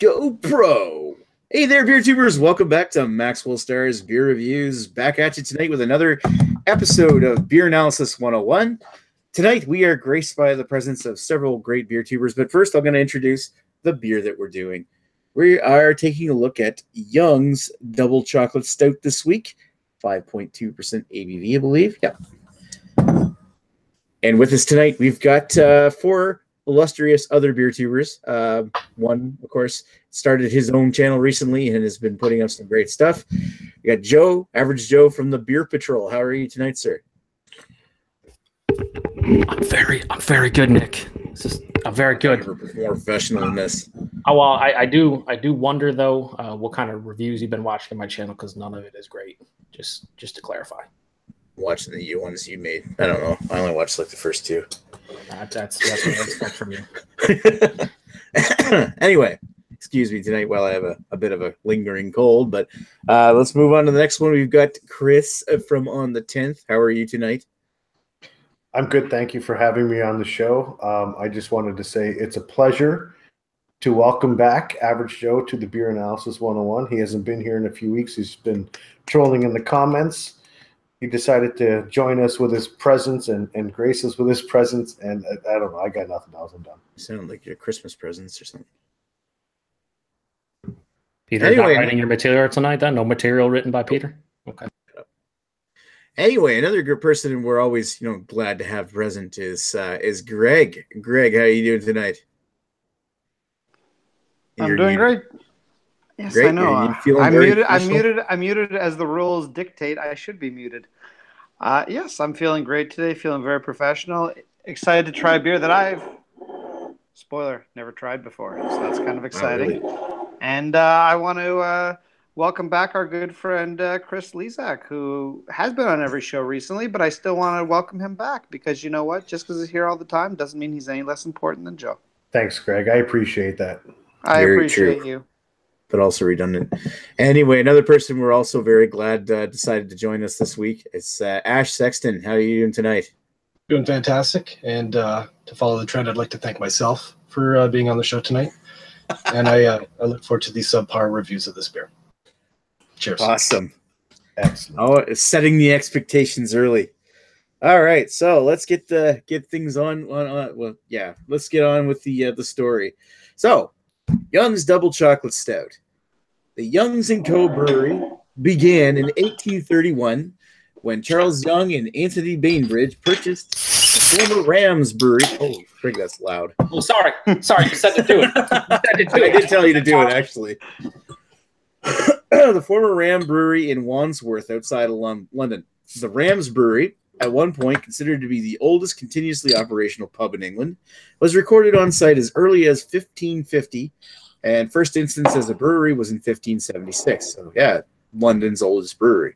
GoPro. Hey there, beer tubers. Welcome back to Maxwell Star's Beer Reviews. Back at you tonight with another episode of Beer Analysis 101. Tonight, we are graced by the presence of several great beer tubers, but first I'm going to introduce the beer that we're doing. We are taking a look at Young's Double Chocolate Stout this week, 5.2% ABV, I believe. Yep. And with us tonight, we've got four illustrious other beer tubers. One, of course, started his own channel recently and has been putting up some great stuff. We got Joe, Average Joe from the Beer Patrol. How are you tonight, sir? I'm very good, Nick. I'm very good. More professional in this. Oh well, I do wonder though what kind of reviews you've been watching on my channel, because none of it is great. Just to clarify. Watching the ones you made. I don't know. I only watched like the first two. That's what I expect from you. Anyway, excuse me tonight while I have a bit of a lingering cold, but let's move on to the next one. We've got Chris from On the 10th. How are you tonight? I'm good. Thank you for having me on the show. I just wanted to say it's a pleasure to welcome back Average Joe to the Beer Analysis 101. He hasn't been here in a few weeks. He's been trolling in the comments. He decided to join us with his presence and grace us with his presence. And I don't know. I got nothing else. I'm done. You sound like your Christmas presents or something. Peter, anyway, not writing your material tonight then? No material written by Peter? Okay. Anyway, another good person we're always, glad to have present is Greg. Greg, how are you doing tonight? I'm doing great. Yes, great. I know. I'm muted as the rules dictate. I should be muted. Yes, I'm feeling great today. Feeling very professional. Excited to try a beer that I've, spoiler, never tried before. So that's kind of exciting. Really? And I want to welcome back our good friend Chris Lezak, who has been on every show recently, but I still want to welcome him back because you know what? Just because he's here all the time doesn't mean he's any less important than Joe. Thanks, Greg. I appreciate that. I appreciate you. But also redundant. Anyway, another person we're also very glad decided to join us this week. It's Ash Sexton. How are you doing tonight? Doing fantastic. And to follow the trend, I'd like to thank myself for being on the show tonight. And I look forward to these subpar reviews of this beer. Cheers. Awesome. Excellent. Oh, it's setting the expectations early. All right, so let's get things on. Let's get on with the story. So, Young's Double Chocolate Stout. The Youngs & Co. brewery began in 1831 when Charles Young and Anthony Bainbridge purchased the former Rams brewery. Oh, frig, that's loud. Oh, sorry. You said to do it. I did tell you to do it, actually. The former Ram brewery in Wandsworth outside of London. The Rams brewery, at one point considered to be the oldest continuously operational pub in England, was recorded on site as early as 1550, and first instance as a brewery was in 1576. So, yeah, London's oldest brewery.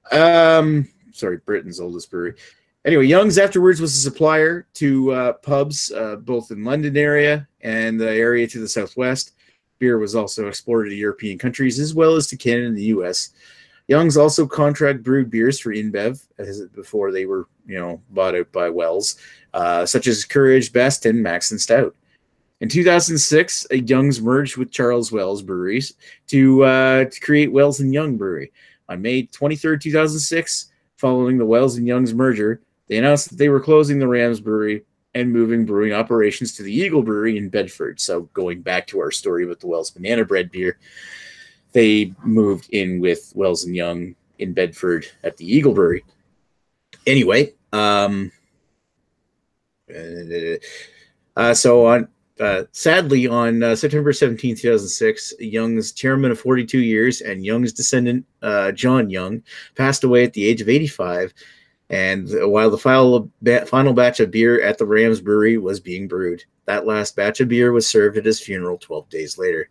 Britain's oldest brewery. Anyway, Young's afterwards was a supplier to pubs both in London area and the area to the southwest. Beer was also exported to European countries as well as to Canada and the U.S. Young's also contract brewed beers for InBev before they were, bought out by Wells, such as Courage, Best, and Max and Stout. In 2006, Young's merged with Charles Wells Breweries to create Wells and Young Brewery. On May 23, 2006, following the Wells and Young's merger, they announced that they were closing the Rams Brewery and moving brewing operations to the Eagle Brewery in Bedford. So going back to our story about the Wells Banana Bread beer, they moved in with Wells and Young in Bedford at the Eagle Brewery. Anyway, sadly, on September 17, 2006, Young's chairman of 42 years and Young's descendant, John Young, passed away at the age of 85. And while the final batch of beer at the Rams Brewery was being brewed, that last batch of beer was served at his funeral 12 days later.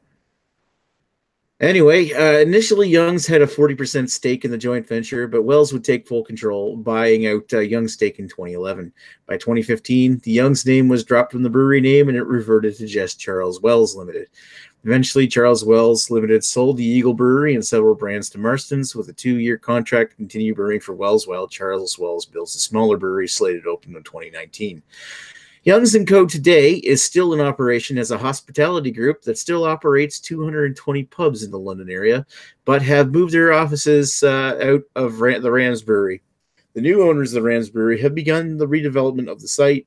Anyway, initially Young's had a 40% stake in the joint venture, but Wells would take full control, buying out Young's stake in 2011. By 2015, the Young's name was dropped from the brewery name and it reverted to just Charles Wells Limited. Eventually, Charles Wells Limited sold the Eagle Brewery and several brands to Marston's with a 2-year contract to continue brewing for Wells while Charles Wells builds a smaller brewery slated to open in 2019. Young's & Co. today is still in operation as a hospitality group that still operates 220 pubs in the London area, but have moved their offices out of the Rams Brewery. The new owners of the Rams Brewery have begun the redevelopment of the site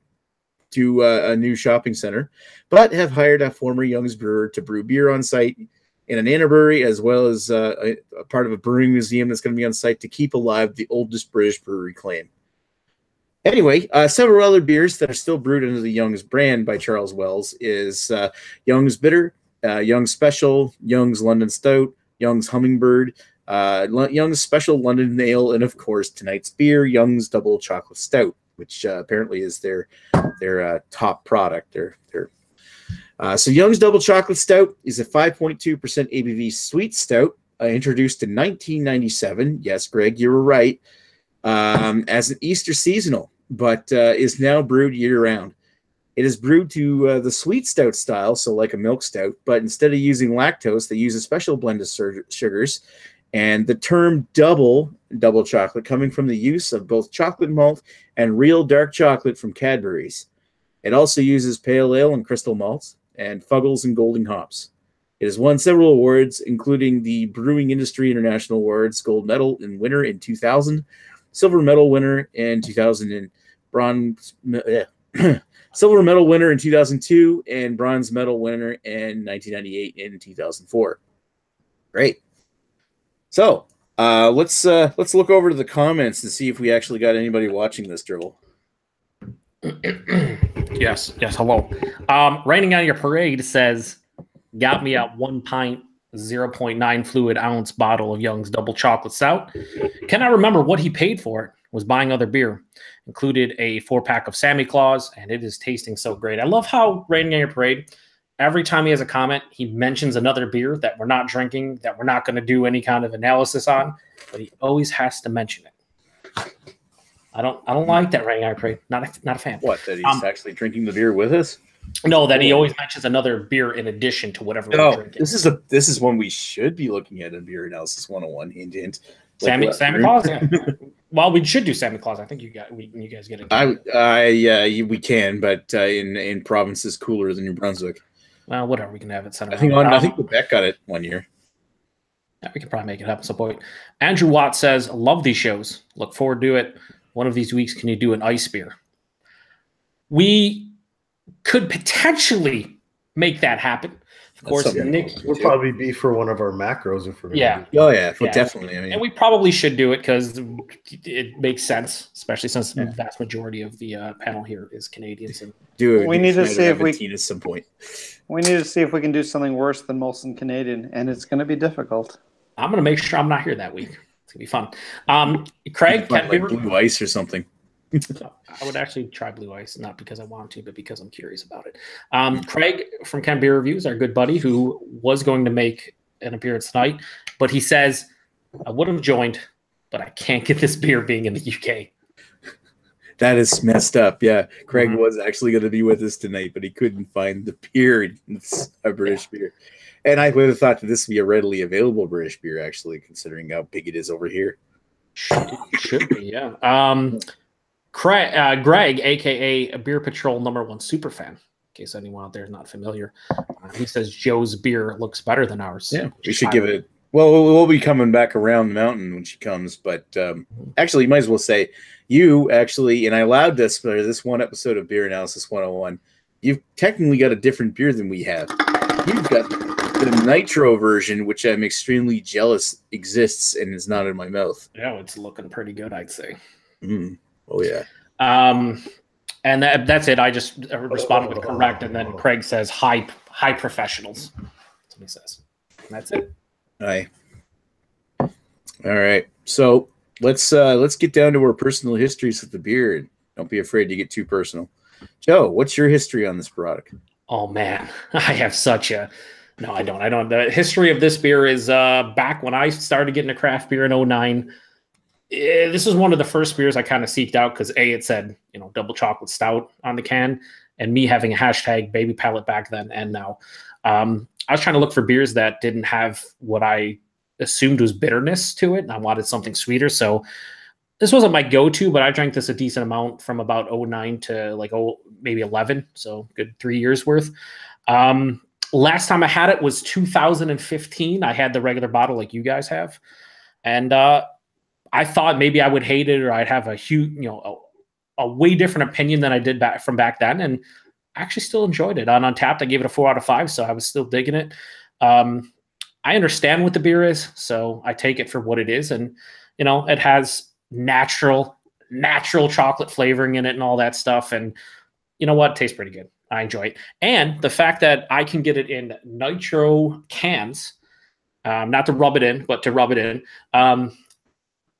to a new shopping center, but have hired a former Young's brewer to brew beer on site in an Anna brewery, as well as a part of a brewing museum that's going to be on site to keep alive the oldest British brewery claim. Anyway, several other beers that are still brewed under the Young's brand by Charles Wells is Young's Bitter, Young's Special, Young's London Stout, Young's Hummingbird, Young's Special London Ale, and of course tonight's beer, Young's Double Chocolate Stout, which apparently is their top product. So Young's Double Chocolate Stout is a 5.2% ABV sweet stout, introduced in 1997. Yes, Greg, you were right. As an Easter seasonal, but is now brewed year-round. It is brewed to the sweet stout style, so like a milk stout, but instead of using lactose, they use a special blend of sugars, and the term double chocolate coming from the use of both chocolate malt and real dark chocolate from Cadbury's. It also uses pale ale and crystal malts, and Fuggles and Golden hops. It has won several awards, including the Brewing Industry International Awards Gold Medal winner in 2000, Silver Medal winner in 2000, and Silver Medal winner in 2002, and Bronze Medal winner in 1998 and 2004. Great. So let's look over to the comments and see if we actually got anybody watching this dribble. Yes. Hello. Raining on Your Parade says, got me at 1 pint, 0.9 fluid ounce bottle of Young's Double Chocolate Stout. Cannot remember what he paid for it. Was buying other beer. Included a 4-pack of Sammy Claus, and it is tasting so great. I love how Raining on Your Parade, every time he has a comment, he mentions another beer that we're not drinking, that we're not going to do any kind of analysis on, but he always has to mention it. I don't like that Raining on Your Parade. Not a fan. What, that he's actually drinking the beer with us? No, that he always mentions another beer in addition to whatever we're drinking. This is one we should be looking at in Beer Analysis 101. Hint, hint. Sammy Claus. Yeah. Well, we should do Sammy Claus. I think you guys get it. We can, but in provinces cooler than New Brunswick. Well, whatever. We can have it set around. I think Quebec got it one year. Yeah, we can probably make it happen at some point. Andrew Watt says, "Love these shows. Look forward to it. One of these weeks, can you do an ice beer?" We could potentially make that happen. Of course, Nick would probably be for one of our macros if we're going to do it. Definitely. I mean, and we probably should do it because it makes sense, especially since the vast majority of the panel here is Canadians. And we need to see if we at some point. We need to see if we can do something worse than Molson Canadian, and it's going to be difficult. I'm going to make sure I'm not here that week. It's going to be fun. Craig, like Blue Ice or something. I would actually try Blue Ice, not because I want to, but because I'm curious about it. Craig from Can Beer Reviews, our good buddy, who was going to make an appearance tonight, but he says, I would have joined, but I can't get this beer being in the UK. That is messed up. Yeah, Craig was actually going to be with us tonight, but he couldn't find the beer. It's a British beer. And I would have thought that this would be a readily available British beer, actually, considering how big it is over here. Should be, yeah. Greg, a.k.a. Beer Patrol #1 superfan, in case anyone out there is not familiar, he says Joe's beer looks better than ours. Yeah, we should give it. Well, we'll be coming back around the mountain when she comes, but actually, you might as well say you actually, and I allowed this for this one episode of Beer Analysis 101. You've technically got a different beer than we have. You've got the nitro version, which I'm extremely jealous exists and is not in my mouth. Yeah, it's looking pretty good, I'd say. Oh yeah. And that's it. I just responded with correct, and then Craig says high professionals. That's what he says. And that's it. Aye. All right. So let's get down to our personal histories with the beer. Don't be afraid to get too personal. Joe, what's your history on this product? Oh man, I have such a no. I don't. The history of this beer is back when I started getting a craft beer in 2009. This was one of the first beers I kind of seeked out because it said, double chocolate stout on the can, and me having a hashtag baby palate back then and now. I was trying to look for beers that didn't have what I assumed was bitterness to it. And I wanted something sweeter. So this wasn't my go-to, but I drank this a decent amount from about 09 to like maybe 11, so good 3 years worth. Last time I had it was 2015. I had the regular bottle like you guys have, and I thought maybe I would hate it or I'd have a huge, a way different opinion than I did back then, and I actually still enjoyed it. On Untapped, I gave it a 4 out of 5, so I was still digging it. I understand what the beer is, so I take it for what it is, and it has natural chocolate flavoring in it and all that stuff, and you know what, it tastes pretty good. I enjoy it, and the fact that I can get it in nitro cans, not to rub it in, but to rub it in,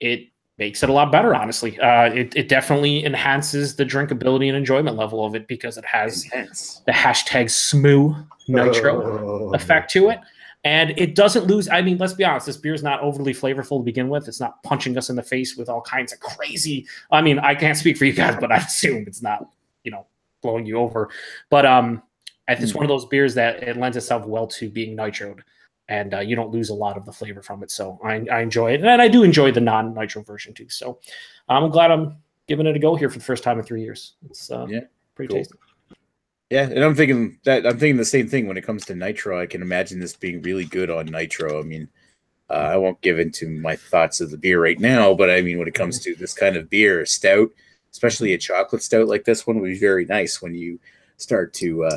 it makes it a lot better, honestly. It definitely enhances the drinkability and enjoyment level of it because it has the hashtag SMOO nitro effect to it. And it doesn't lose. I mean, let's be honest, this beer is not overly flavorful to begin with. It's not punching us in the face with all kinds of crazy. I mean, I can't speak for you guys, but I assume it's not, blowing you over. But it's one of those beers that it lends itself well to being nitroed. And you don't lose a lot of the flavor from it. So I enjoy it. And I do enjoy the non-nitro version too. So I'm glad I'm giving it a go here for the first time in 3 years. It's pretty tasty. Yeah, and I'm thinking the same thing when it comes to nitro. I can imagine this being really good on nitro. I mean, I won't give into my thoughts of the beer right now, but I mean, when it comes to this kind of beer, a stout, especially a chocolate stout like this one, would be very nice when you start to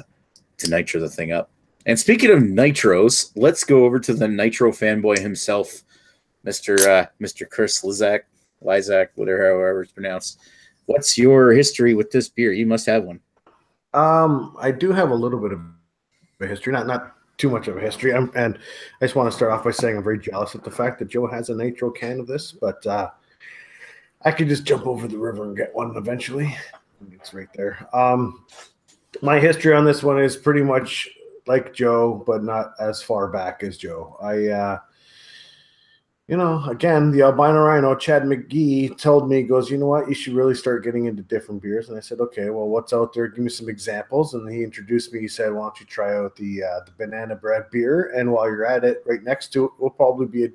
nitro the thing up. And speaking of nitros, let's go over to the nitro fanboy himself, Mr. Chris Lizak, however it's pronounced. What's your history with this beer? You must have one. I do have a little bit of a history, not too much of a history. And I just want to start off by saying I'm very jealous at the fact that Joe has a nitro can of this, but I could just jump over the river and get one eventually. It's right there. My history on this one is pretty much like Joe, but not as far back as Joe. Again, the albino rhino, Chad McGee, told me, goes, you know what, you should really start getting into different beers. And I said, okay, well, what's out there? Give me some examples. And he introduced me. He said, why don't you try out the banana bread beer? And while you're at it, right next to it will probably be a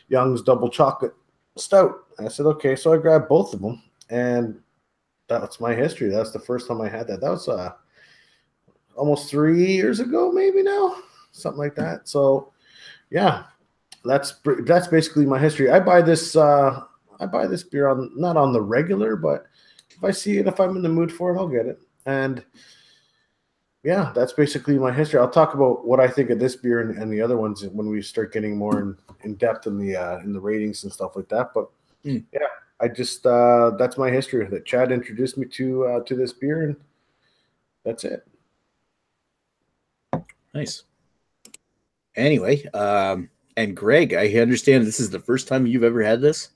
Young's double chocolate stout. And I said, okay. So I grabbed both of them. And that's my history. That's the first time I had that. That was almost 3 years ago, maybe now, something like that. So, yeah, that's basically my history. I buy this beer not on the regular, but if I see it, if I'm in the mood for it, I'll get it. And yeah, that's basically my history. I'll talk about what I think of this beer and the other ones when we start getting more in depth in the ratings and stuff like that. But yeah, I just that's my history. That Chad introduced me to this beer, and that's it. Nice. Anyway, and Greg, I understand this is the first time you've ever had this?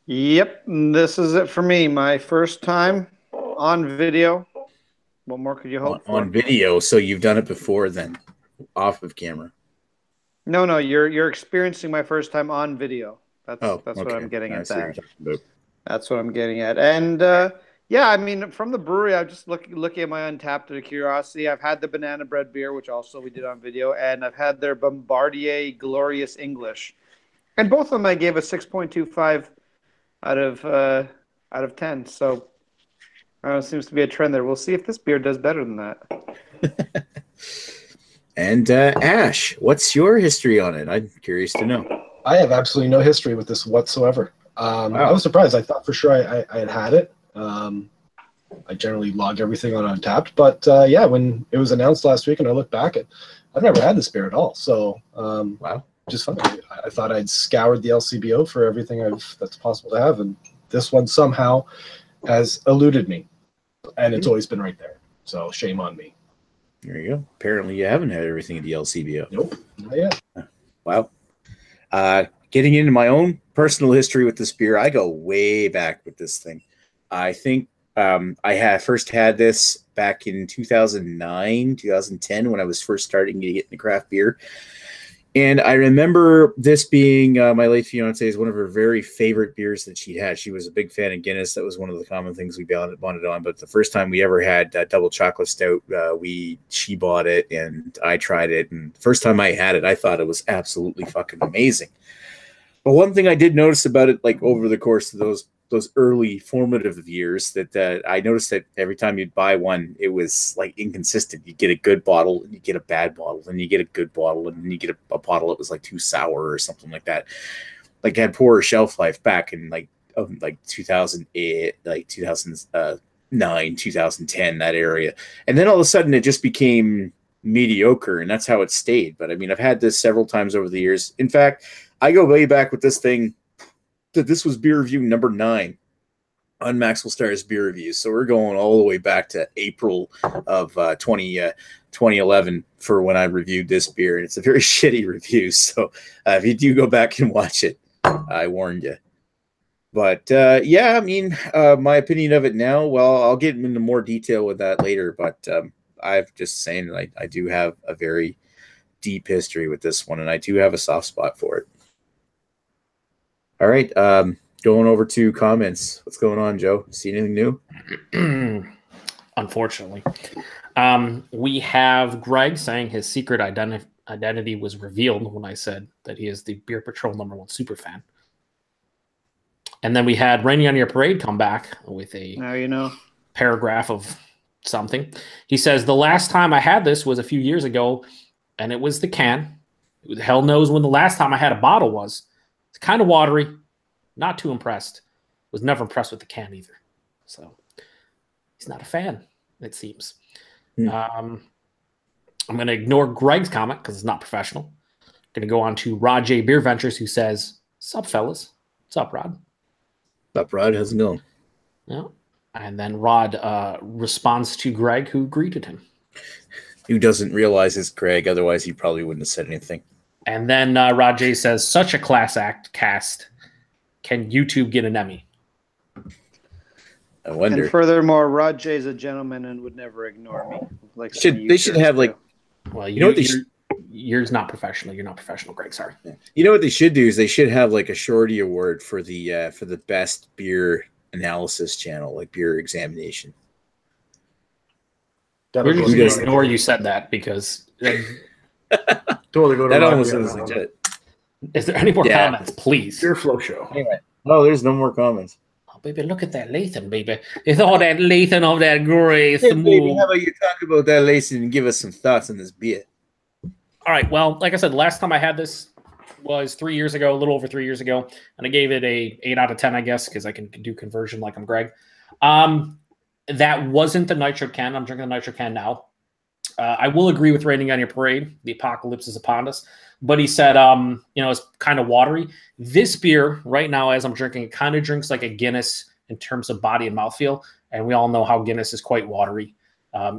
Yep, this is it for me. My first time on video. What more could you hope for? On video, so you've done it before then, off of camera. No, you're experiencing my first time on video. That's okay. what I'm getting at. That's what I'm getting at. And yeah, I mean, from the brewery, I'm just looking at my Untapped out of curiosity. I've had the banana bread beer, which also we did on video, and I've had their Bombardier Glorious English, and both of them I gave a 6.25 out of 10. So seems to be a trend there. We'll see if this beer does better than that. And Ash, what's your history on it? I'm curious to know. I have absolutely no history with this whatsoever. Wow. I was surprised. I thought for sure I had it. I generally log everything on Untapped, but yeah, when it was announced last week and I looked back I've never had this beer at all. So wow, just funny. I thought I'd scoured the LCBO for everything that's possible to have, and this one somehow has eluded me, and it's always been right there. So shame on me. There you go. Apparently you haven't had everything at the LCBO. Nope, not yet. Wow. Getting into my own personal history with this beer, I go way back with this thing. I think I first had this back in 2009, 2010, when I was first starting to get into craft beer. And I remember this being my late fiance's one of her very favorite beers that she had. She was a big fan of Guinness. That was one of the common things we bonded on. But the first time we ever had double chocolate stout, she bought it and I tried it. And the first time I had it, I thought it was absolutely fucking amazing. But one thing I did notice about it, like over the course of those early formative years, that I noticed that every time you'd buy one, it was like inconsistent. You get a good bottle, and you get a bad bottle, and you get a good bottle, and then you get a bottle that was like too sour or something like that. Like had poorer shelf life back in like 2008, like 2009, 2010, that area, and then all of a sudden it just became mediocre, and that's how it stayed. But I mean, I've had this several times over the years. In fact, I go way back with this thing. That this was beer review number 9 on Maxwell Star's beer reviews. So we're going all the way back to April of 2011 for when I reviewed this beer, and it's a very shitty review. So if you do go back and watch it, I warned you. But yeah, I mean, my opinion of it now, well, I'll get into more detail with that later. But I'm just saying that I do have a very deep history with this one, and I do have a soft spot for it. All right, going over to comments. What's going on, Joe? See anything new? Unfortunately. We have Greg saying his secret identity was revealed when I said that he is the Beer Patrol #1 superfan. And then we had Raining on Your Parade come back with a paragraph of something. He says, the last time I had this was a few years ago, and it was the can. Who the hell knows when the last time I had a bottle was? It's kind of watery. Not too impressed. Was never impressed with the can either. So he's not a fan, it seems. I'm going to ignore Greg's comment because it's not professional. Going to go on to Rod J. Beer Ventures, who says, sup, fellas? What's up, Rod? What's up, Rod? How's it going? Yeah. And then Rod responds to Greg, who greeted him. Who doesn't realize it's Greg, otherwise he probably wouldn't have said anything. And then Rod J says, such a class act cast. Can YouTube get an Emmy? I wonder. And furthermore, Rod J is a gentleman and would never ignore me. Like they should have like. Well, you know what you're not professional. You're not professional, Greg. Sorry. You know what they should do is they should have like a shorty award for the best beer analysis channel, like beer examination. We're just going to ignore you said that because. Totally go to that almost sounds legit. Is there any more comments, please? Beer Flow Show. Anyway, no, there's no more comments. Oh, baby, look at that Lathan, baby. It's all that Lathan of that grace. Hey, baby, how about you talk about that Lathan and give us some thoughts on this beer? All right. Well, like I said, the last time I had this was 3 years ago, a little over 3 years ago, and I gave it a 8 out of 10, I guess, because I can do conversion like I'm Greg. That wasn't the nitro can. I'm drinking the nitro can now. I will agree with Raining on Your Parade. The apocalypse is upon us. But he said, it's kind of watery. This beer right now, as I'm drinking, it kind of drinks like a Guinness in terms of body and mouthfeel. And we all know how Guinness is quite watery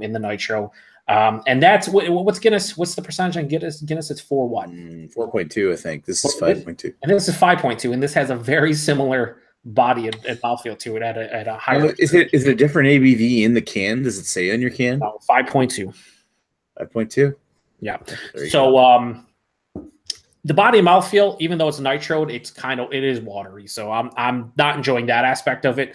in the nitro. And that's what's Guinness? What's the percentage on Guinness? Guinness, it's 4.2, I think. This is 5.2. And this is 5.2. And this has a very similar body and mouthfeel to it at a higher. Is it a different ABV in the can? Does it say on your can? No, 5.2. 5.2? Yeah. So the body and mouthfeel, even though it's nitroed, it is watery. So I'm not enjoying that aspect of it.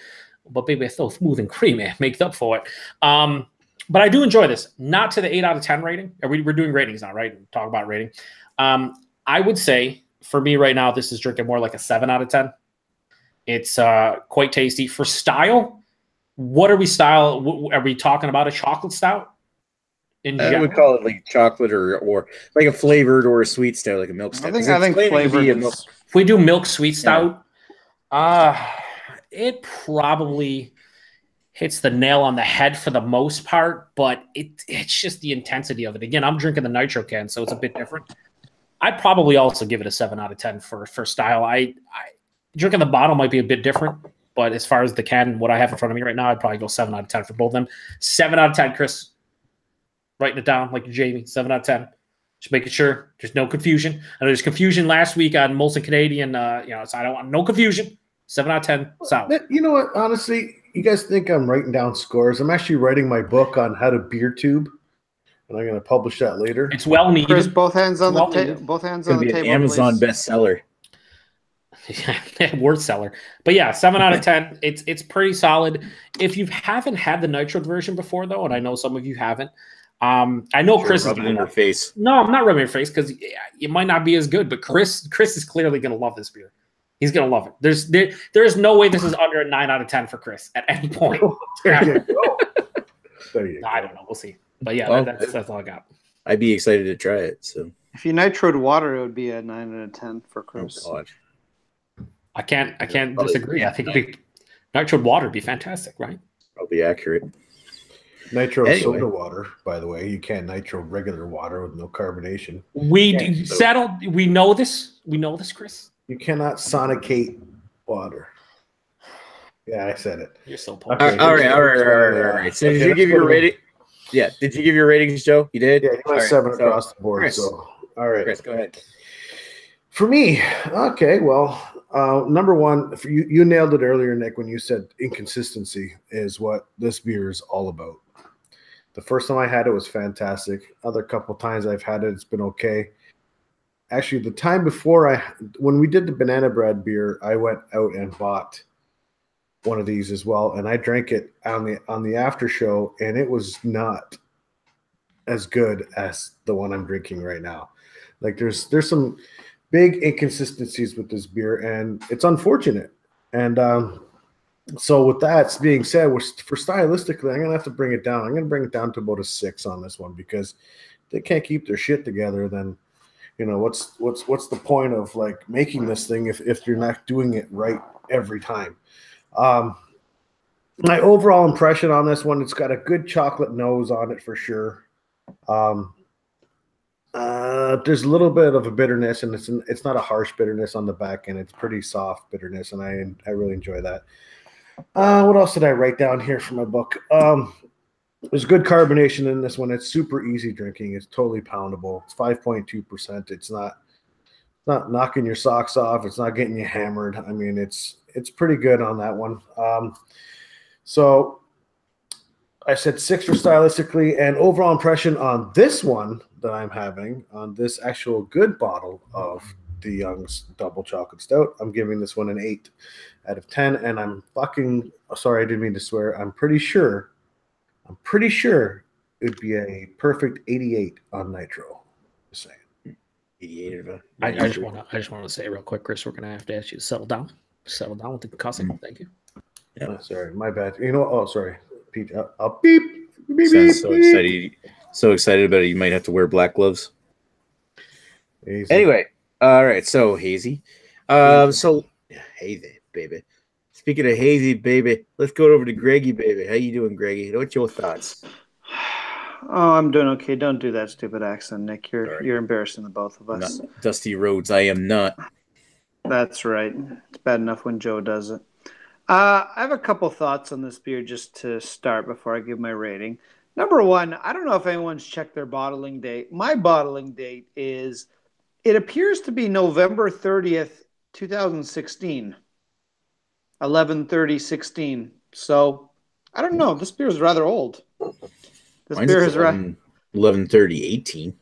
But baby, it's so smooth and creamy. Makes up for it. But I do enjoy this. Not to the 8 out of 10 rating. We're doing ratings now, right? Talk about rating. I would say for me right now, this is drinking more like a 7 out of 10. It's quite tasty. For style, what are we style? Are we talking about a chocolate stout? I would call it like chocolate or like a flavored or a sweet stout, like a milk stout. I think flavored. If we do milk sweet stout, it probably hits the nail on the head for the most part, but it's just the intensity of it. Again, I'm drinking the nitro can, so it's a bit different. I'd probably also give it a 7 out of 10 for style. I drinking the bottle might be a bit different, but as far as the can, what I have in front of me right now, I'd probably go 7 out of 10 for both of them. 7 out of 10, Chris. Writing it down like Jamie, 7 out of 10. Just making sure there's no confusion. I know there's confusion last week on Molson Canadian. So I don't want no confusion. 7 out of 10. Solid. You know what? Honestly, you guys think I'm writing down scores. I'm actually writing my book on how to beer tube, and I'm going to publish that later. It's well needed. Chris, both hands on the table. Both hands on the table. Amazon bestseller. Word seller. But yeah, 7 out of 10. It's pretty solid. If you haven't had the nitro version before, though, and I know some of you haven't, I know Chris is rubbing in your face. No, I'm not rubbing your face because it might not be as good, but Chris is clearly going to love this beer. He's gonna love it. There's no way this is under a 9 out of 10 for Chris at any point. There you go. There you go. I don't know. We'll see. But yeah, that's all I got. I'd be excited to try it. So if you nitroed water, it would be a 9 out of 10 for Chris. Oh, God. I can't disagree. I think nitroed water would be fantastic, right? Probably accurate. Nitro soda water, by the way. You can't nitro regular water with no carbonation. We know this. We know this, Chris. You cannot sonicate water. Yeah, I said it. You're so pumped. All right. So did you give your rating? Yeah. Did you give your ratings, Joe? You did? Yeah, you went 7 across the board. Chris. So all right. Chris, go ahead. For me, okay, well, number one, you nailed it earlier, Nick, when you said inconsistency is what this beer is all about. The first time I had it was fantastic. Other couple times I've had it, it's been okay. Actually, the time before when we did the banana bread beer, I went out and bought one of these as well, and I drank it on the after show, and it was not as good as the one I'm drinking right now. Like there's some big inconsistencies with this beer, and it's unfortunate. And so with that being said, for stylistically, I'm gonna have to bring it down. I'm gonna bring it down to about a 6 on this one because they can't keep their shit together. Then, what's the point of like making this thing if you're not doing it right every time? My overall impression on this one, it's got a good chocolate nose on it for sure. There's a little bit of a bitterness, and it's not a harsh bitterness on the back end. It's pretty soft bitterness, and I really enjoy that. What else did I write down here for my book? There's good carbonation in this one. It's super easy drinking. It's totally poundable. It's 5.2%. It's not knocking your socks off. It's not getting you hammered. I mean, it's pretty good on that one. So I said 6 for stylistically, and overall impression on this one that I'm having on this actual good bottle of the Young's Double Chocolate Stout, I'm giving this one an 8 out of 10, and I'm fucking sorry, I didn't mean to swear. I'm pretty sure it'd be a perfect 88 on Nitro. Just saying. 88 of a. I just want to say real quick, Chris, we're gonna have to ask you to settle down with the cussing. Thank you. Yeah, sorry, my bad. Sorry, Pete. I'll beep. Sounds so excited. So excited about it, you might have to wear black gloves. Hazy. Anyway, all right. So hazy. So hazy, baby. Speaking of hazy, baby, let's go over to Greggy, baby. How you doing, Greggy? What's your thoughts? Oh, I'm doing okay. Don't do that stupid accent, Nick. You're embarrassing the both of us. Not Dusty Rhodes, I am not. That's right. It's bad enough when Joe does it. I have a couple thoughts on this beer just to start before I give my rating. Number one, I don't know if anyone's checked their bottling date. My bottling date it appears to be November 30th, 2016. 11/30/16. So, I don't know. This beer is rather old. This beer is 11/30/18.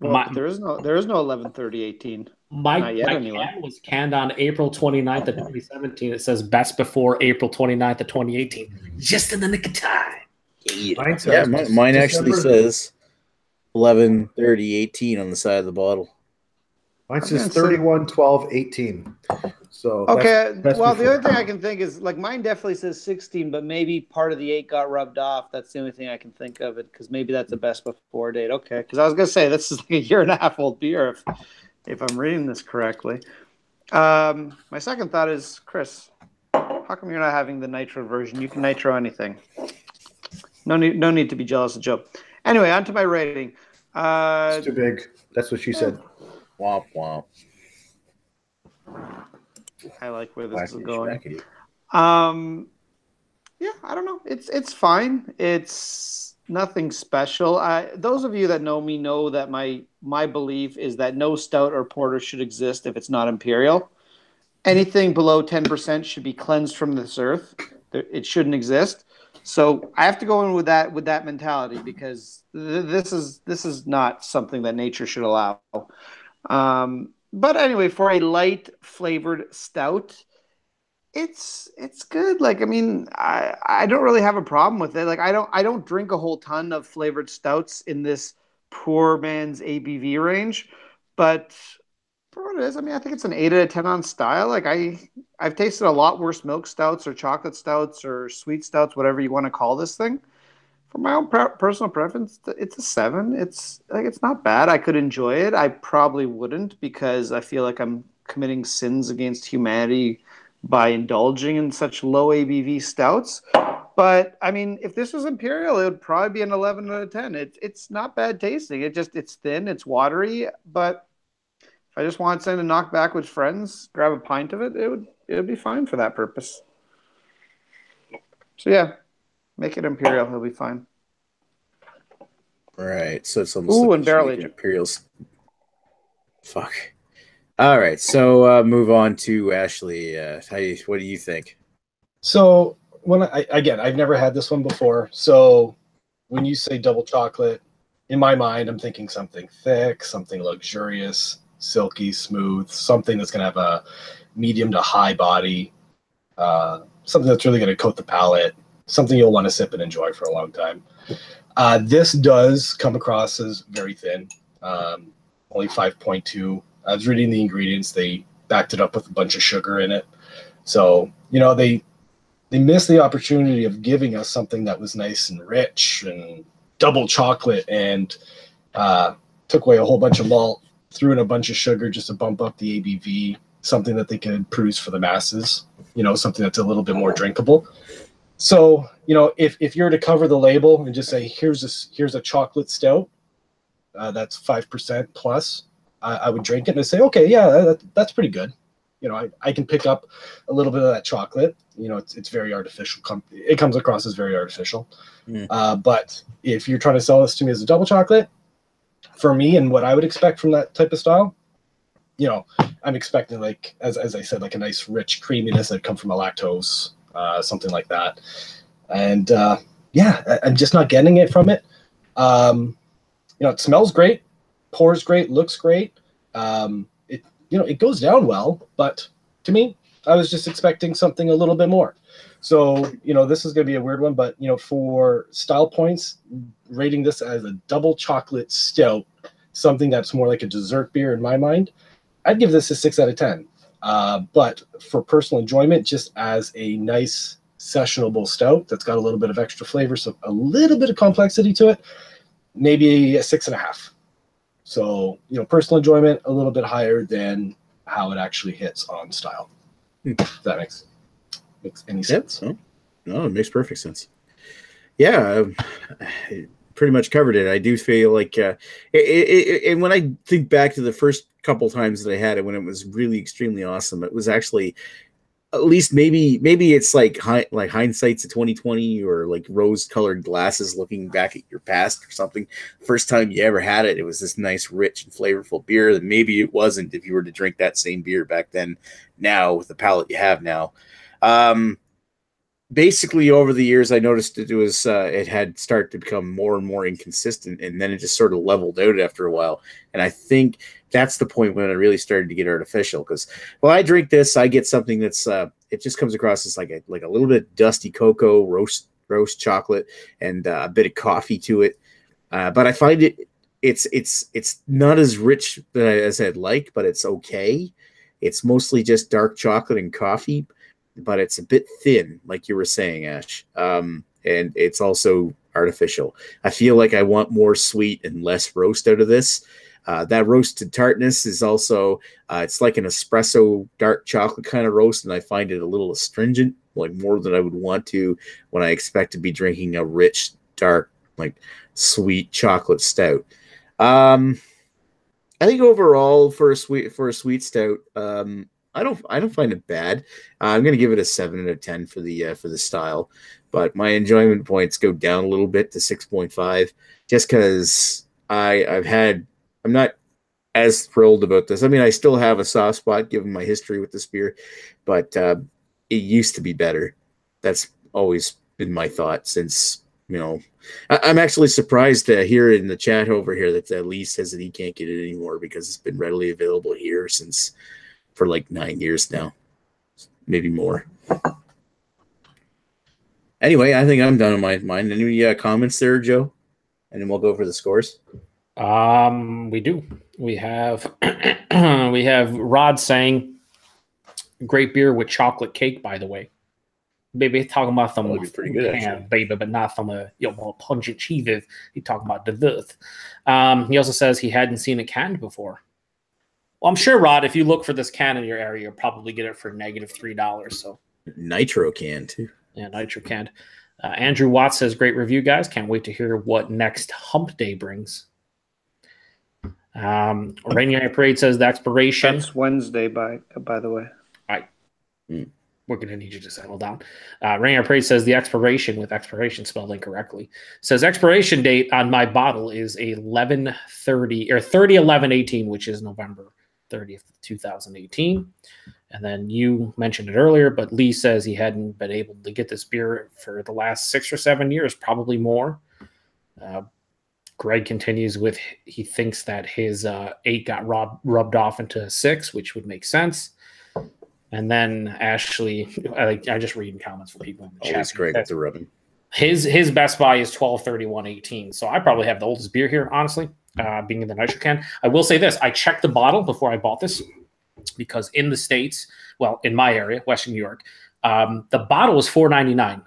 Well, there is no 11/30/18. My can was canned on April 29th of 2017. It says best before April 29th of 2018. Just in the nick of time. Yeah, mine actually says 11/30/18 on the side of the bottle. Mine says 31/12/18. So okay. That's the other thing I can think is like mine definitely says 16, but maybe part of the 8 got rubbed off. That's the only thing I can think of it because maybe that's a best before date. Okay, because I was gonna say this is like a year and a half old beer if I'm reading this correctly. My second thought is, Chris, how come you're not having the nitro version? You can nitro anything. No need to be jealous of Joe. Anyway, on to my rating. It's too big. That's what she said. Womp womp. I like where this is going. Yeah, I don't know. It's fine. It's nothing special. Those of you that know me know that my belief is that no stout or porter should exist if it's not imperial. Anything below 10% should be cleansed from this earth. It shouldn't exist. So I have to go in with that mentality because this is not something that nature should allow. But anyway, for a light flavored stout, it's good. Like, I mean, I don't really have a problem with it. Like, I don't drink a whole ton of flavored stouts in this poor man's ABV range, but For what it is, I mean, I think it's an 8 out of 10 on style. Like I've tasted a lot worse milk stouts or chocolate stouts or sweet stouts, whatever you want to call this thing. For my own personal preference, it's a 7. It's like it's not bad. I could enjoy it. I probably wouldn't because I feel like I'm committing sins against humanity by indulging in such low ABV stouts. But I mean, if this was Imperial, it would probably be an 11 out of 10. It's not bad tasting. It's thin, it's watery, but if I just want something to knock back with friends, grab a pint of it, it would be fine for that purpose. So yeah, make it Imperial, he'll be fine. Right. So it's almost like and barrel aged Imperials. Fuck. All right. So move on to Ashley. What do you think? So I've never had this one before. So when you say double chocolate, in my mind, I'm thinking something thick, something luxurious, silky, smooth, something that's going to have a medium to high body, something that's really going to coat the palate, something you'll want to sip and enjoy for a long time. This does come across as very thin, only 5.2. I was reading the ingredients. They backed it up with a bunch of sugar in it. So, they missed the opportunity of giving us something that was nice and rich and double chocolate and took away a whole bunch of malt, threw in a bunch of sugar just to bump up the ABV, something that they could produce for the masses, something that's a little bit more drinkable. So, if you're to cover the label and just say, here's a chocolate stout, that's 5% plus, I would drink it and I'd say, okay, yeah, that's pretty good. I can pick up a little bit of that chocolate. It's very artificial. It comes across as very artificial. But if you're trying to sell this to me as a double chocolate, for me and what I would expect from that type of style, I'm expecting, like, as I said, like a nice rich creaminess that come from a lactose, something like that. And I'm just not getting it from it. It smells great, pours great, looks great. It goes down well, but to me, I was just expecting something a little bit more. So, this is going to be a weird one, but, for style points, rating this as a double chocolate stout, something that's more like a dessert beer in my mind, I'd give this a 6 out of 10. But for personal enjoyment, just as a nice sessionable stout that's got a little bit of extra flavor, so a little bit of complexity to it, maybe a 6.5. So, personal enjoyment a little bit higher than how it actually hits on style. If that makes any sense. Yep. No, it makes perfect sense. Yeah, I pretty much covered it. I do feel like, and when I think back to the first couple times that I had it, when it was really extremely awesome, it was actually, at least maybe it's like hindsight's a 2020, or like rose-colored glasses looking back at your past or something. First time you ever had it, it was this nice, rich, and flavorful beer that maybe it wasn't if you were to drink that same beer back then. Now, with the palate you have now, basically over the years, I noticed it had started to become more and more inconsistent, and then it just sort of leveled out after a while. And I think that's the point when it really started to get artificial. Because when I drink this, I get something that's it just comes across as like a little bit of dusty cocoa, roast chocolate, and a bit of coffee to it. But I find it's not as rich as I'd like, but it's okay. It's mostly just dark chocolate and coffee, but it's a bit thin, like you were saying, Ash. And it's also artificial. I feel like I want more sweet and less roast out of this. That roasted tartness is also, it's like an espresso dark chocolate kind of roast, and I find it a little astringent, like more than I would want to when I expect to be drinking a rich, dark, like sweet chocolate stout. I think overall for a sweet stout, I don't find it bad. I'm going to give it a 7 out of 10 for the style, but my enjoyment points go down a little bit to 6.5, just because I'm not as thrilled about this. I mean, I still have a soft spot given my history with this beer, but it used to be better. That's always been my thought since, I'm actually surprised to hear in the chat over here that Lee says that he can't get it anymore because it's been readily available here for like 9 years now, maybe more. Anyway, I think I'm done on my mind. Any comments there, Joe? And then we'll go for the scores. We do. We have we have Rod saying great beer with chocolate cake, by the way. Baby talking about some pretty good, actually. baby, but not some more pungent cheeses. He talking about dessert. He also says he hadn't seen it canned before. Well, I'm sure, Rod, if you look for this can in your area, you'll probably get it for -$3. So nitro can too. Yeah, nitro canned. Andrew Watts says, great review, guys. Can't wait to hear what next hump day brings. Rainier Parade says the expiration. That's Wednesday, by the way. We're going to need you to settle down. Rainier Parade says the expiration, with expiration spelled incorrectly, says expiration date on my bottle is 11/30 or 30/11/18, which is November 30th, 2018. And then you mentioned it earlier, but Lee says he hadn't been able to get this beer for the last 6 or 7 years, probably more. Greg continues with, he thinks that his 8 got rubbed off into 6, which would make sense. And then Ashley, I just reading comments from people in the chat. Always great with the rubbing. His best buy is 12/31/18. So I probably have the oldest beer here, honestly, being in the nitro can. I will say this: I checked the bottle before I bought this, because in the States, well, in my area, Western New York, the bottle is $4.99.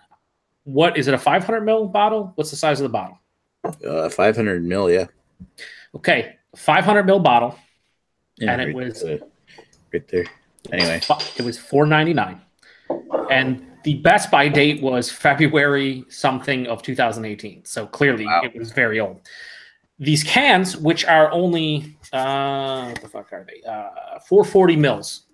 What is it? A 500 ml bottle? What's the size of the bottle? 500 ml, yeah. Okay, 500 ml bottle, Yeah, and it was right there. Anyway, it was $4.99, and the best by date was February something of 2018. So clearly, It was very old. These cans, which are only what the fuck are they? 440 mils,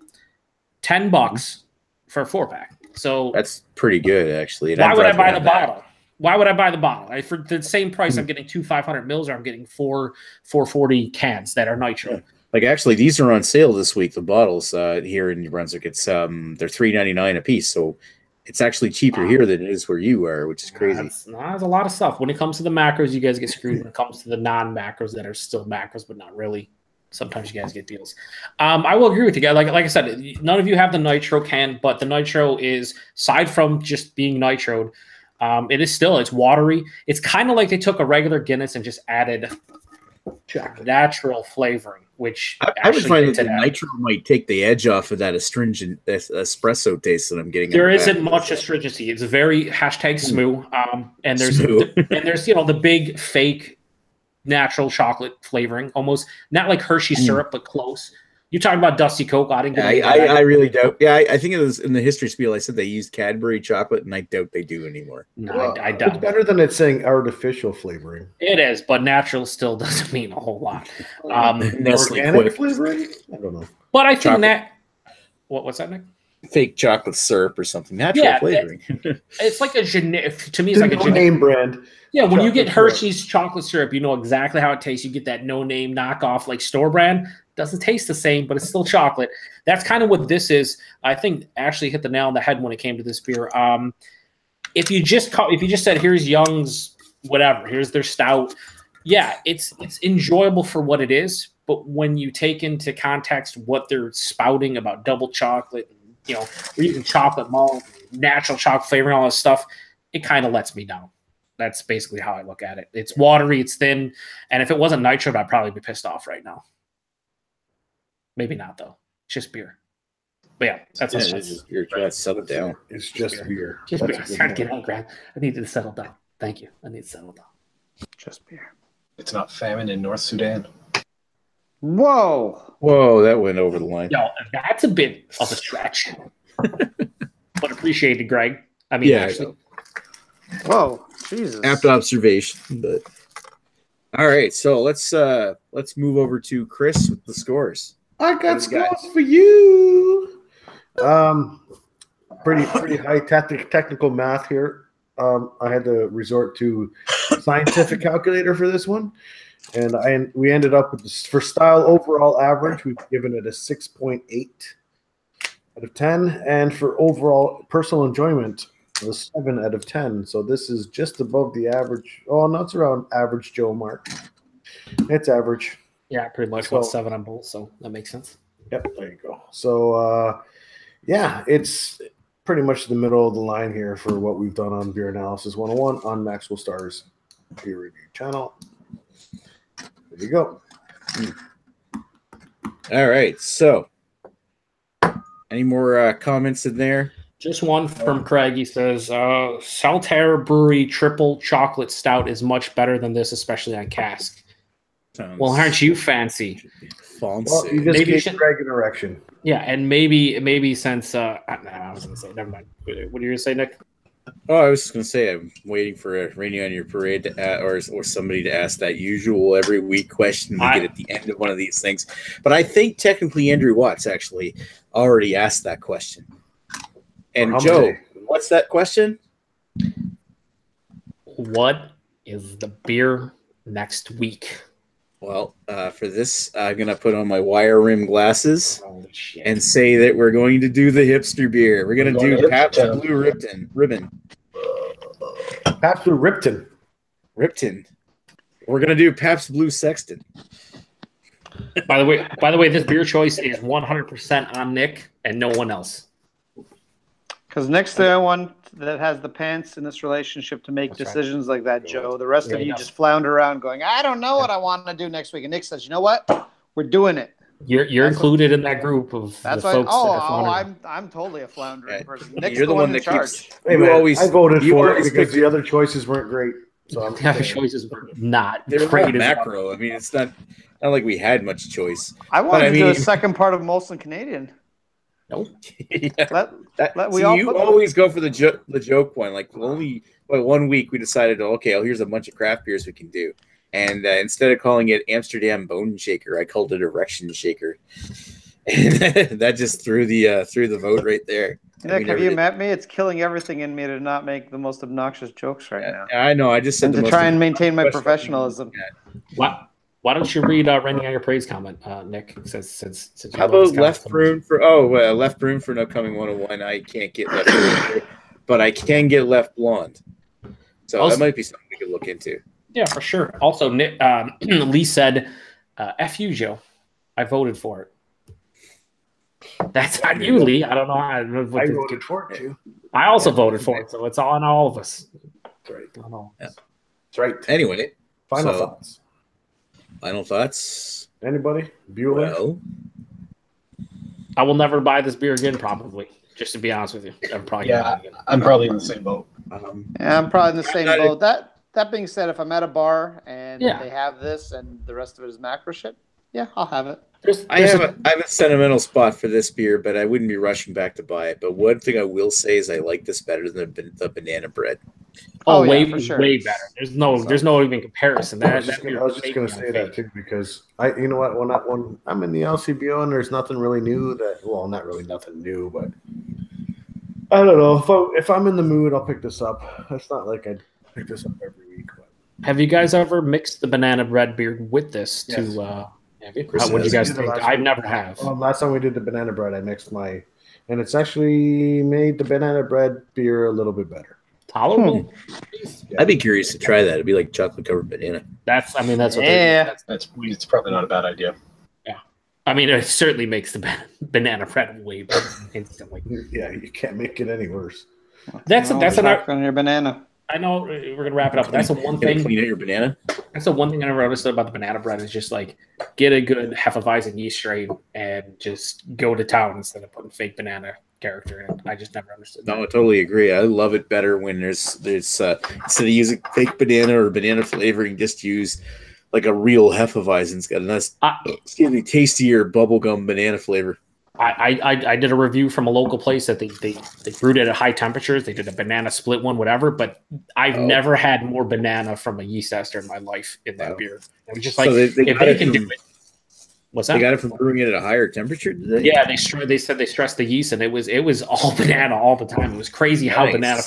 $10 for a 4-pack. So that's pretty good, actually. Why would I buy the bottle? Why would I buy the bottle? For the same price, I'm getting 2 500 mils, or I'm getting 440 cans that are nitro. Yeah. Like, actually, these are on sale this week. The bottles here in New Brunswick, it's they're $3.99 a piece. So it's actually cheaper here than it is where you are, which is crazy. That's a lot of stuff. When it comes to the macros, you guys get screwed. When it comes to the non-macros that are still macros, but not really, sometimes you guys get deals. I will agree with you guys. Like I said, none of you have the nitro can, but the nitro is, aside from just being nitroed, it's watery. It's kind of like they took a regular Guinness and just added natural flavoring, which I would find that the nitro might take the edge off of that astringent espresso taste that I'm getting. There isn't much astringency. It's very #smooth. And there's the big fake natural chocolate flavoring, almost not like Hershey syrup, but close. You're talking about Dusty Coke. I really doubt. Yeah, I think it was in the history spiel. I said they used Cadbury chocolate, and I doubt they do anymore. No, I doubt. It's better than it's saying artificial flavoring. It is, but natural still doesn't mean a whole lot. Organic flavoring? I don't know. But I think what's that, Nick? Fake chocolate syrup or something. Natural flavoring. It's like a generic. To me, it's like a generic name brand. Yeah, when you get Hershey's chocolate syrup, you know exactly how it tastes. You get that no-name knockoff, like store brand. Doesn't taste the same, but it's still chocolate. That's kind of what this is. I think Ashley hit the nail on the head when it came to this beer. If you just said, here's Young's whatever, here's their stout, yeah, it's enjoyable for what it is. But when you take into context what they're spouting about double chocolate, we're using chocolate malt, natural chocolate flavoring, all this stuff, it kind of lets me down. That's basically how I look at it. It's watery, it's thin, and if it wasn't nitro, I'd probably be pissed off right now. Maybe not, though. It's just beer. But yeah, that's just beer. Settle down. It's just beer. Just beer. I'm trying to get angry. I need to settle down. Thank you. I need to settle down. Just beer. It's not famine in North Sudan. Whoa, that went over the line. Yo, that's a bit of a stretch. But appreciated, Greg. I mean, actually. Whoa, Jesus. Apt observation, but all right. So let's move over to Chris with the scores. I got scores for you. Pretty high technical math here. I had to resort to scientific calculator for this one, and we ended up with this, for style overall average, we've given it a 6.8 out of 10, and for overall personal enjoyment, a 7 out of 10. So this is just above the average. Oh, no, it's around average Joe mark. It's average. Yeah, pretty much. So, 7 on both, so that makes sense. Yep, there you go. So, it's pretty much the middle of the line here for what we've done on Beer Analysis 101 on Maxwell Star's Beer Review channel. There you go. All right. So, any more comments in there? Just one from Craig. He says, Saltaire Brewery Triple Chocolate Stout is much better than this, especially on cask. Well, aren't you fancy? Well, you just gave Craig an erection. Yeah, and maybe since I was going to say, never mind. What are you going to say, Nick? Oh, I was just going to say I'm waiting for a Raining on Your Parade or somebody to ask that usual every week question we get at the end of one of these things. But I think technically Andrew Watts actually already asked that question. And Joe, what's that question? What is the beer next week? Well, for this, I'm going to put on my wire rim glasses and say that we're going to do the hipster beer. We're going to do Pabst Blue Ribbon. Pabst Blue Ripton. Ripton. We're going to do Pabst Blue Sexton. By the way, this beer choice is 100% on Nick and no one else. Because Nick's the one that has the pants in this relationship to make decisions like that, Joe. The rest of you just flounder around going, I don't know what I want to do next week. And Nick says, you know what? We're doing it. You're included in that group of the folks. I'm totally a floundering person. Nick's You're the one in that charge. Hey, man, I voted for it because the other choices weren't great. So the other choices were not great. Macro. I mean, it's not like we had much choice. I wanted to do a second part of Molson Canadian. Nope. You always go for the joke one. Like only 1 week we decided, here's a bunch of craft beers we can do, and instead of calling it Amsterdam Bone Shaker, I called it Erection Shaker, and that just threw the vote right there. Nick, have you met me? It's killing everything in me to not make the most obnoxious jokes right now. I know. I just said to try and maintain my professionalism. Why don't you read Raining on Your Parade's comment, Nick? Since how about left room for left room for an upcoming 101? I can't get left room, but I can get left blonde. So also, that might be something we could look into. Yeah, for sure. Also, Nick, Lee said, "F you, Joe. I voted for it." That's on you, Lee. I don't know. I voted for it too. I also voted for it, so it's on all of us. That's right. Yeah. That's right. Anyway, final thoughts. Final thoughts? Anybody? Bueller? Well, I will never buy this beer again, probably. Just to be honest with you. I'm probably in the same boat. I'm probably in the same boat. That being said, if I'm at a bar and they have this and the rest of it is macro shit, I'll have it. I have a sentimental spot for this beer, but I wouldn't be rushing back to buy it. But one thing I will say is I like this better than the banana bread. Way better. There's no even comparison. I was just going to say that too because you know what? When I'm in the LCBO and there's nothing really new not really nothing new, but I don't know if I'm in the mood, I'll pick this up. It's not like I'd pick this up every week. But. Have you guys ever mixed the banana bread beer with this? Yes. What do you guys think? I never have. Last time we did the banana bread, I mixed and it's actually made the banana bread beer a little bit better. Tolerable. I'd be curious to try that. It'd be like chocolate covered banana. That's what. It's probably not a bad idea. Yeah, I mean it certainly makes the banana bread way better instantly. Yeah, you can't make it any worse. That's on your banana. I know we're gonna wrap it up. But that's the one thing. Clean out your banana. That's the one thing I never understood about the banana bread is just like get a good Hefeweizen yeast strain and just go to town instead of putting fake banana character in it. I just never understood. No, I totally agree. I love it better when there's instead of using fake banana or banana flavoring, just use like a real Hefeweizen. It's got a nice, tastier bubblegum banana flavor. I did a review from a local place that they brewed it at high temperatures. They did a banana split one, whatever. But I've never had more banana from a yeast ester in my life in that beer. It was just like if they can do it. What's that? They got it from brewing it at a higher temperature, did they? Yeah, they said they stressed the yeast, and it was all banana all the time. It was crazy how banana.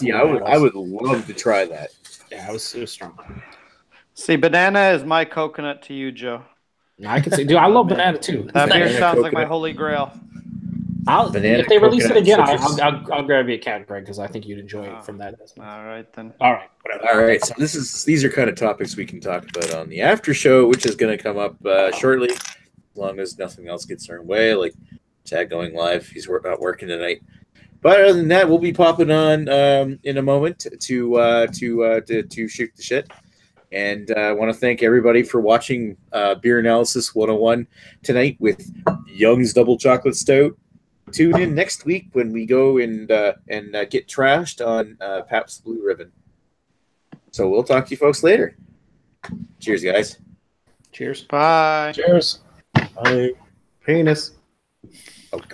I would love to try that. Yeah, it was strong. See, banana is my coconut to you, Joe. I can see, dude. I love banana too. That beer sounds like my holy grail. If they release it again, I'll grab you a can, Greg, because I think you'd enjoy it from that. All right, then. All right, whatever. All right, so these are kind of topics we can talk about on the after show, which is going to come up shortly, as long as nothing else gets in our way, like Chad going live. He's not working tonight. But other than that, we'll be popping on in a moment to shoot the shit And I want to thank everybody for watching Beer Analysis 101 tonight with Young's Double Chocolate Stout. Tune in next week when we go and get trashed on Pabst Blue Ribbon. So we'll talk to you folks later. Cheers, guys. Cheers. Bye. Cheers. Bye. Penis. Oh, God.